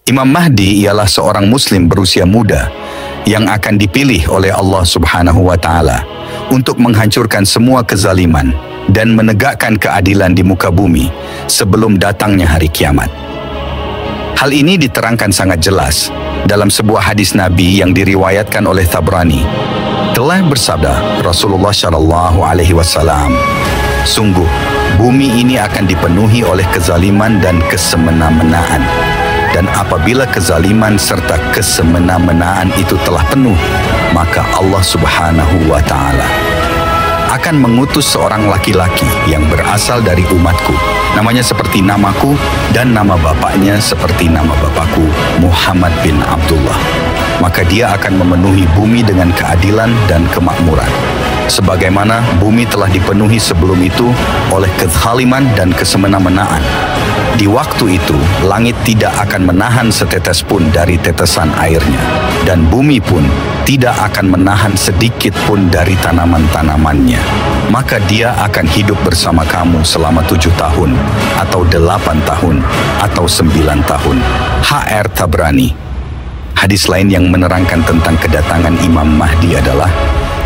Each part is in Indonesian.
Imam Mahdi ialah seorang Muslim berusia muda yang akan dipilih oleh Allah Subhanahu wa Ta'ala untuk menghancurkan semua kezaliman dan menegakkan keadilan di muka bumi sebelum datangnya hari kiamat. Hal ini diterangkan sangat jelas dalam sebuah hadis Nabi yang diriwayatkan oleh Tabrani. Telah bersabda Rasulullah Shallallahu Alaihi Wasallam, sungguh bumi ini akan dipenuhi oleh kezaliman dan kesemena-menaan. Dan apabila kezaliman serta kesemena-menaan itu telah penuh, maka Allah Subhanahu wa Ta'ala akan mengutus seorang laki-laki yang berasal dari umatku. Namanya seperti namaku dan nama bapaknya seperti nama bapakku, Muhammad bin Abdullah. Maka dia akan memenuhi bumi dengan keadilan dan kemakmuran. Sebagaimana bumi telah dipenuhi sebelum itu oleh kezaliman dan kesemena-menaan. Di waktu itu, langit tidak akan menahan setetes pun dari tetesan airnya. Dan bumi pun tidak akan menahan sedikit pun dari tanaman-tanamannya. Maka dia akan hidup bersama kamu selama 7 tahun, atau 8 tahun, atau 9 tahun. H.R. Tabrani. Hadis lain yang menerangkan tentang kedatangan Imam Mahdi adalah,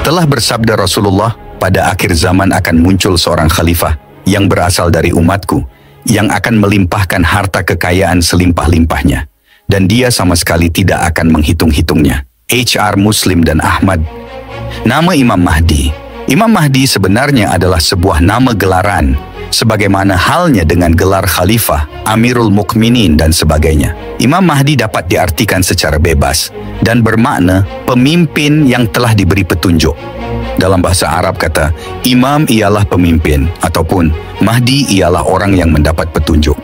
telah bersabda Rasulullah, pada akhir zaman akan muncul seorang khalifah yang berasal dari umatku, yang akan melimpahkan harta kekayaan selimpah-limpahnya. Dan dia sama sekali tidak akan menghitung-hitungnya. H.R. Muslim dan Ahmad. Nama Imam Mahdi. Imam Mahdi sebenarnya adalah sebuah nama gelaran, sebagaimana halnya dengan gelar khalifah, Amirul Mukminin dan sebagainya. Imam Mahdi dapat diartikan secara bebas dan bermakna pemimpin yang telah diberi petunjuk. Dalam bahasa Arab kata, imam ialah pemimpin, ataupun Mahdi ialah orang yang mendapat petunjuk.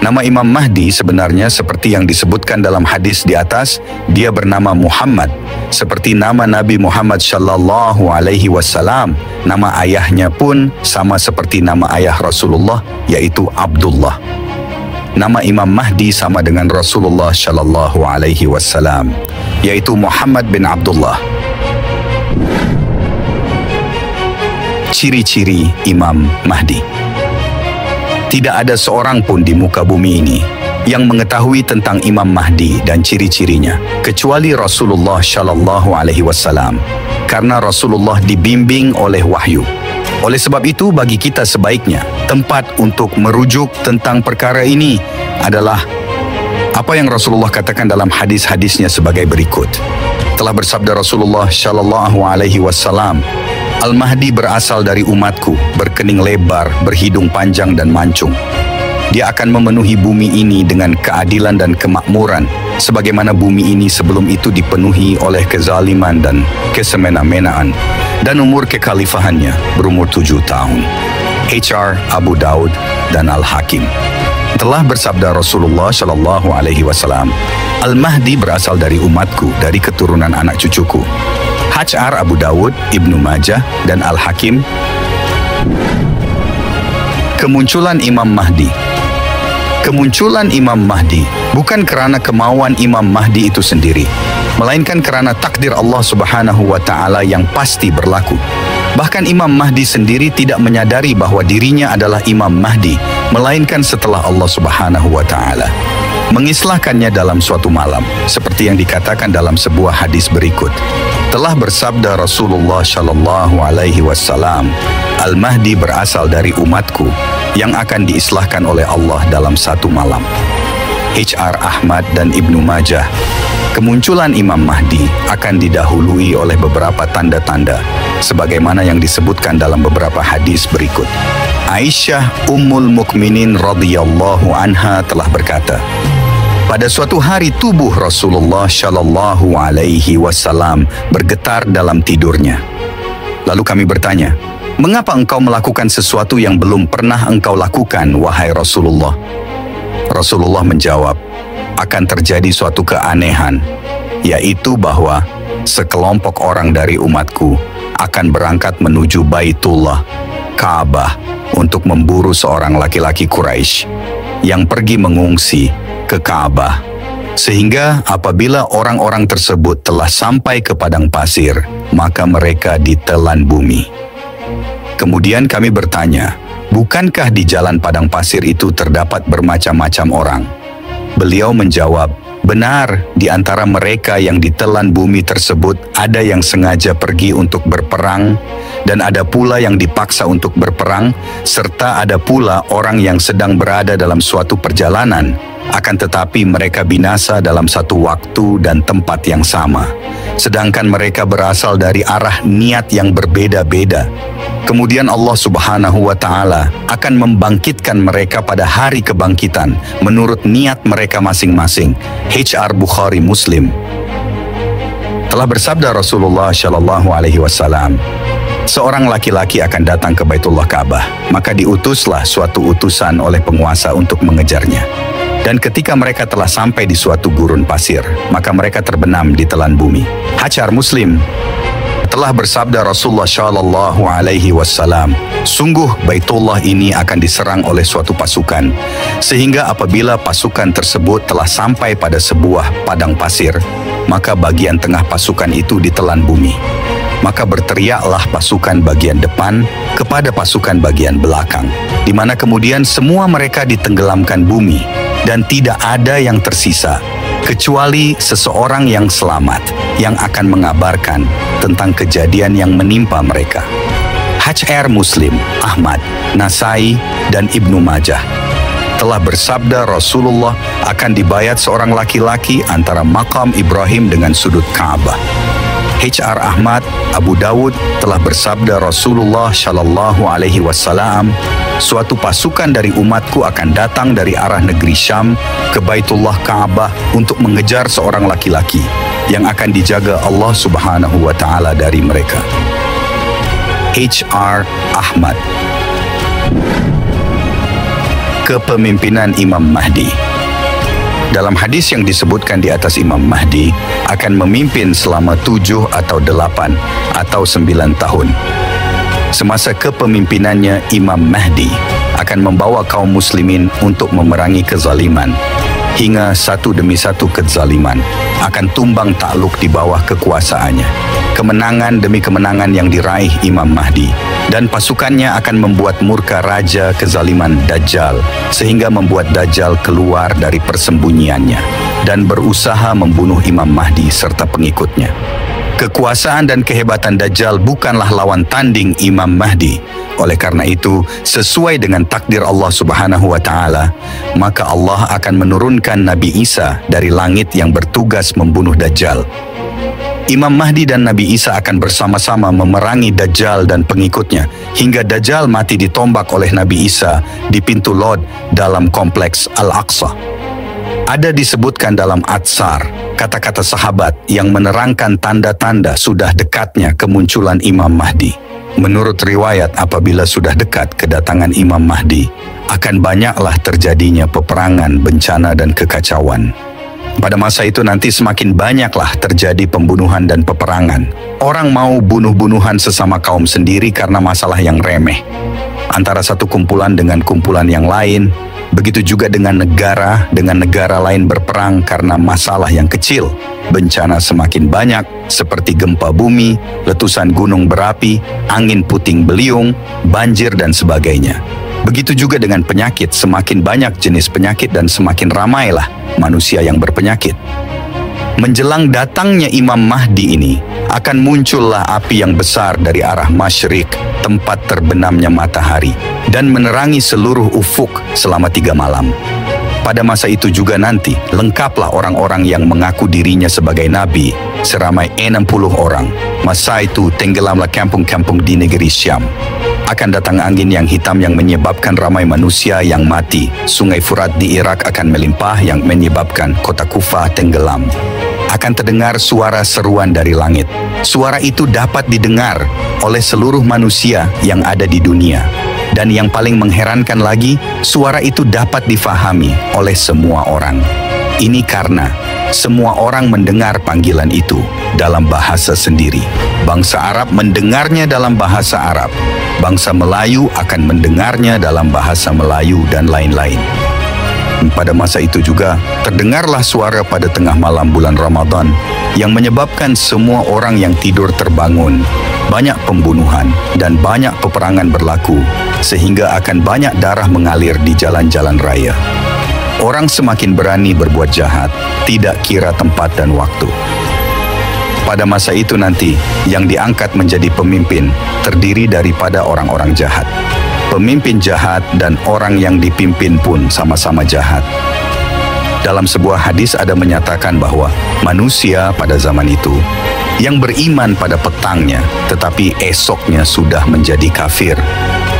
Nama Imam Mahdi sebenarnya seperti yang disebutkan dalam hadis di atas, dia bernama Muhammad, seperti nama Nabi Muhammad Shallallahu Alaihi Wasallam. Nama ayahnya pun sama seperti nama ayah Rasulullah, yaitu Abdullah. Nama Imam Mahdi sama dengan Rasulullah Shallallahu Alaihi Wasallam, yaitu Muhammad bin Abdullah. Ciri-ciri Imam Mahdi. Tidak ada seorang pun di muka bumi ini yang mengetahui tentang Imam Mahdi dan ciri-cirinya kecuali Rasulullah Shallallahu Alaihi Wasallam, karena Rasulullah dibimbing oleh wahyu. Oleh sebab itu, bagi kita sebaiknya tempat untuk merujuk tentang perkara ini adalah apa yang Rasulullah katakan dalam hadis-hadisnya sebagai berikut. Telah bersabda Rasulullah Shallallahu Alaihi Wasallam, Al-Mahdi berasal dari umatku, berkening lebar, berhidung panjang dan mancung. Dia akan memenuhi bumi ini dengan keadilan dan kemakmuran, sebagaimana bumi ini sebelum itu dipenuhi oleh kezaliman dan kesemena-menaan. Dan umur kekhalifahannya berumur 7 tahun. H.R. Abu Daud dan Al-Hakim. Telah bersabda Rasulullah Shallallahu Alaihi Wasallam, Al-Mahdi berasal dari umatku, dari keturunan anak cucuku. H.R. Abu Dawud, Ibnu Majah, dan Al-Hakim. Kemunculan Imam Mahdi. Kemunculan Imam Mahdi bukan kerana kemauan Imam Mahdi itu sendiri, melainkan kerana takdir Allah Subhanahu wa Ta'ala yang pasti berlaku. Bahkan Imam Mahdi sendiri tidak menyadari bahwa dirinya adalah Imam Mahdi, melainkan setelah Allah Subhanahu wa Ta'ala mengislahkannya dalam suatu malam, seperti yang dikatakan dalam sebuah hadis berikut. Telah bersabda Rasulullah Shallallahu Alaihi Wasallam, Al-Mahdi berasal dari umatku yang akan diislahkan oleh Allah dalam satu malam. H.R. Ahmad dan Ibnu Majah. Kemunculan Imam Mahdi akan didahului oleh beberapa tanda-tanda, sebagaimana yang disebutkan dalam beberapa hadis berikut. Aisyah Ummul Mukminin radhiyallahu anha telah berkata, pada suatu hari tubuh Rasulullah Shallallahu Alaihi Wasallam bergetar dalam tidurnya. Lalu kami bertanya, mengapa engkau melakukan sesuatu yang belum pernah engkau lakukan, wahai Rasulullah? Rasulullah menjawab, akan terjadi suatu keanehan, yaitu bahwa sekelompok orang dari umatku akan berangkat menuju Baitullah, Ka'bah, untuk memburu seorang laki-laki Quraisy yang pergi mengungsi ke Ka'bah, sehingga apabila orang-orang tersebut telah sampai ke padang pasir, maka mereka ditelan bumi. Kemudian kami bertanya, bukankah di jalan padang pasir itu terdapat bermacam-macam orang? Beliau menjawab, Benar, di antara mereka yang ditelan bumi tersebut ada yang sengaja pergi untuk berperang, dan ada pula yang dipaksa untuk berperang, serta ada pula orang yang sedang berada dalam suatu perjalanan, akan tetapi mereka binasa dalam satu waktu dan tempat yang sama, sedangkan mereka berasal dari arah niat yang berbeda-beda. Kemudian Allah Subhanahu wa Ta'ala akan membangkitkan mereka pada hari kebangkitan menurut niat mereka masing-masing. HR Bukhari Muslim. Telah bersabda Rasulullah Shallallahu Alaihi Wasallam, seorang laki-laki akan datang ke Baitullah Ka'bah, maka diutuslah suatu utusan oleh penguasa untuk mengejarnya. Dan ketika mereka telah sampai di suatu gurun pasir, maka mereka terbenam di telan bumi. HR Muslim. Telah bersabda Rasulullah Shallallahu Alaihi Wasallam, sungguh Baitullah ini akan diserang oleh suatu pasukan, sehingga apabila pasukan tersebut telah sampai pada sebuah padang pasir, maka bagian tengah pasukan itu ditelan bumi. Maka berteriaklah pasukan bagian depan kepada pasukan bagian belakang, di mana kemudian semua mereka ditenggelamkan bumi, dan tidak ada yang tersisa, kecuali seseorang yang selamat, yang akan mengabarkan tentang kejadian yang menimpa mereka. HR Muslim, Ahmad, Nasai, dan Ibnu Majah. Telah bersabda Rasulullah akan dibayat seorang laki-laki antara makam Ibrahim dengan sudut Ka'bah. HR Ahmad, Abu Dawud telah bersabda Rasulullah Shallallahu Alaihi Wasallam, suatu pasukan dari umatku akan datang dari arah negeri Syam ke Baitullah Ka'bah untuk mengejar seorang laki-laki yang akan dijaga Allah Subhanahu wa Ta'ala dari mereka. HR Ahmad. Kepemimpinan Imam Mahdi. Dalam hadis yang disebutkan di atas, Imam Mahdi akan memimpin selama 7 atau 8 atau 9 tahun. Semasa kepemimpinannya, Imam Mahdi akan membawa kaum muslimin untuk memerangi kezaliman, hingga satu demi satu kezaliman akan tumbang takluk di bawah kekuasaannya. Kemenangan demi kemenangan yang diraih Imam Mahdi, dan pasukannya akan membuat murka raja kezaliman Dajjal, sehingga membuat Dajjal keluar dari persembunyiannya dan berusaha membunuh Imam Mahdi serta pengikutnya. Kekuasaan dan kehebatan Dajjal bukanlah lawan tanding Imam Mahdi. Oleh karena itu, sesuai dengan takdir Allah Subhanahu wa Ta'ala, maka Allah akan menurunkan Nabi Isa dari langit yang bertugas membunuh Dajjal. Imam Mahdi dan Nabi Isa akan bersama-sama memerangi Dajjal dan pengikutnya, hingga Dajjal mati ditombak oleh Nabi Isa di pintu Lod dalam kompleks Al-Aqsa. Ada disebutkan dalam Atsar, kata-kata sahabat yang menerangkan tanda-tanda sudah dekatnya kemunculan Imam Mahdi. Menurut riwayat, apabila sudah dekat kedatangan Imam Mahdi, akan banyaklah terjadinya peperangan, bencana, dan kekacauan. Pada masa itu nanti semakin banyaklah terjadi pembunuhan dan peperangan. Orang mau bunuh-bunuhan sesama kaum sendiri karena masalah yang remeh. Antara satu kumpulan dengan kumpulan yang lain, begitu juga dengan negara lain berperang karena masalah yang kecil. Bencana semakin banyak, seperti gempa bumi, letusan gunung berapi, angin puting beliung, banjir, dan sebagainya. Begitu juga dengan penyakit, semakin banyak jenis penyakit dan semakin ramailah manusia yang berpenyakit. Menjelang datangnya Imam Mahdi ini, akan muncullah api yang besar dari arah masyrik, tempat terbenamnya matahari, dan menerangi seluruh ufuk selama 3 malam. Pada masa itu juga nanti, lengkaplah orang-orang yang mengaku dirinya sebagai Nabi, seramai 60 orang. Masa itu tenggelamlah kampung-kampung di negeri Syam. Akan datang angin yang hitam yang menyebabkan ramai manusia yang mati. Sungai Furat di Irak akan melimpah yang menyebabkan kota Kufah tenggelam. Akan terdengar suara seruan dari langit. Suara itu dapat didengar oleh seluruh manusia yang ada di dunia. Dan yang paling mengherankan lagi, suara itu dapat difahami oleh semua orang. Ini karena semua orang mendengar panggilan itu dalam bahasa sendiri. Bangsa Arab mendengarnya dalam bahasa Arab. Bangsa Melayu akan mendengarnya dalam bahasa Melayu, dan lain-lain. Pada masa itu juga, terdengarlah suara pada tengah malam bulan Ramadan yang menyebabkan semua orang yang tidur terbangun. Banyak pembunuhan dan banyak peperangan berlaku, sehingga akan banyak darah mengalir di jalan-jalan raya. Orang semakin berani berbuat jahat, tidak kira tempat dan waktu. Pada masa itu nanti, yang diangkat menjadi pemimpin terdiri daripada orang-orang jahat. Pemimpin jahat dan orang yang dipimpin pun sama-sama jahat. Dalam sebuah hadis ada menyatakan bahwa manusia pada zaman itu yang beriman pada petangnya, tetapi esoknya sudah menjadi kafir.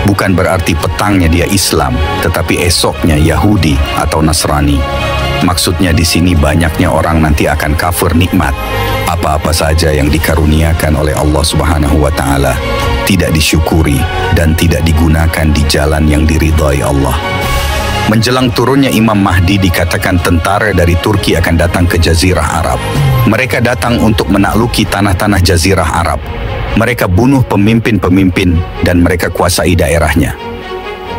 Bukan berarti petangnya dia Islam, tetapi esoknya Yahudi atau Nasrani. Maksudnya di sini banyaknya orang nanti akan kafir nikmat. Apa-apa saja yang dikaruniakan oleh Allah Subhanahu wa Ta'ala tidak disyukuri dan tidak digunakan di jalan yang diridhai Allah. Menjelang turunnya Imam Mahdi dikatakan tentara dari Turki akan datang ke Jazirah Arab. Mereka datang untuk menakluki tanah-tanah Jazirah Arab. Mereka bunuh pemimpin-pemimpin dan mereka kuasai daerahnya.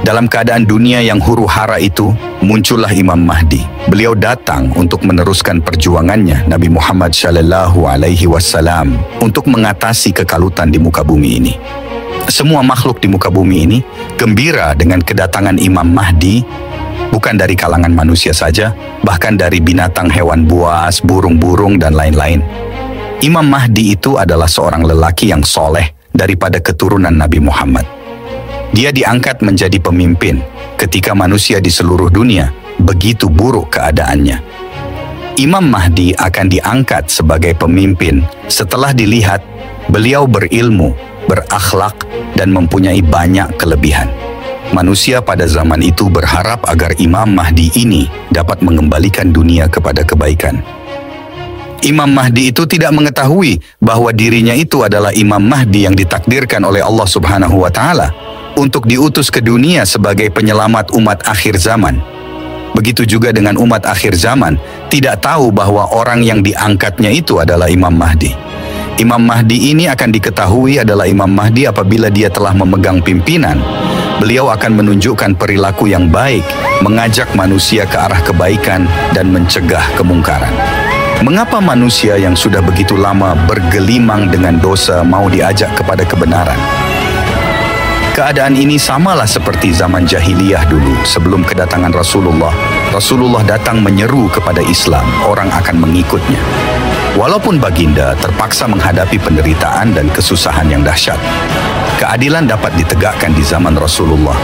Dalam keadaan dunia yang huru-hara itu, muncullah Imam Mahdi. Beliau datang untuk meneruskan perjuangannya Nabi Muhammad SAW untuk mengatasi kekalutan di muka bumi ini. Semua makhluk di muka bumi ini gembira dengan kedatangan Imam Mahdi, bukan dari kalangan manusia saja, bahkan dari binatang, hewan buas, burung-burung, dan lain-lain. Imam Mahdi itu adalah seorang lelaki yang soleh daripada keturunan Nabi Muhammad. Dia diangkat menjadi pemimpin ketika manusia di seluruh dunia begitu buruk keadaannya. Imam Mahdi akan diangkat sebagai pemimpin setelah dilihat beliau berilmu, berakhlak, dan mempunyai banyak kelebihan. Manusia pada zaman itu berharap agar Imam Mahdi ini dapat mengembalikan dunia kepada kebaikan. Imam Mahdi itu tidak mengetahui bahwa dirinya itu adalah Imam Mahdi yang ditakdirkan oleh Allah Subhanahu wa Ta'ala untuk diutus ke dunia sebagai penyelamat umat akhir zaman. Begitu juga dengan umat akhir zaman, tidak tahu bahwa orang yang diangkatnya itu adalah Imam Mahdi. Imam Mahdi ini akan diketahui adalah Imam Mahdi apabila dia telah memegang pimpinan. Beliau akan menunjukkan perilaku yang baik, mengajak manusia ke arah kebaikan dan mencegah kemungkaran. Mengapa manusia yang sudah begitu lama bergelimang dengan dosa mau diajak kepada kebenaran? Keadaan ini samalah seperti zaman jahiliyah dulu sebelum kedatangan Rasulullah. Rasulullah datang menyeru kepada Islam, orang akan mengikutnya. Walaupun baginda terpaksa menghadapi penderitaan dan kesusahan yang dahsyat, keadilan dapat ditegakkan di zaman Rasulullah.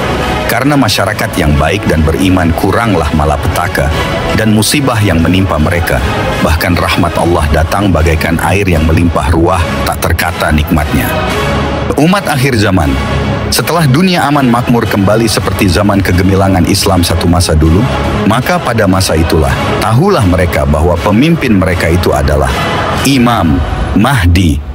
Karena masyarakat yang baik dan beriman kuranglah malapetaka dan musibah yang menimpa mereka. Bahkan rahmat Allah datang bagaikan air yang melimpah ruah, tak terkata nikmatnya. Umat akhir zaman, setelah dunia aman makmur kembali seperti zaman kegemilangan Islam satu masa dulu, maka pada masa itulah, tahulah mereka bahwa pemimpin mereka itu adalah Imam Mahdi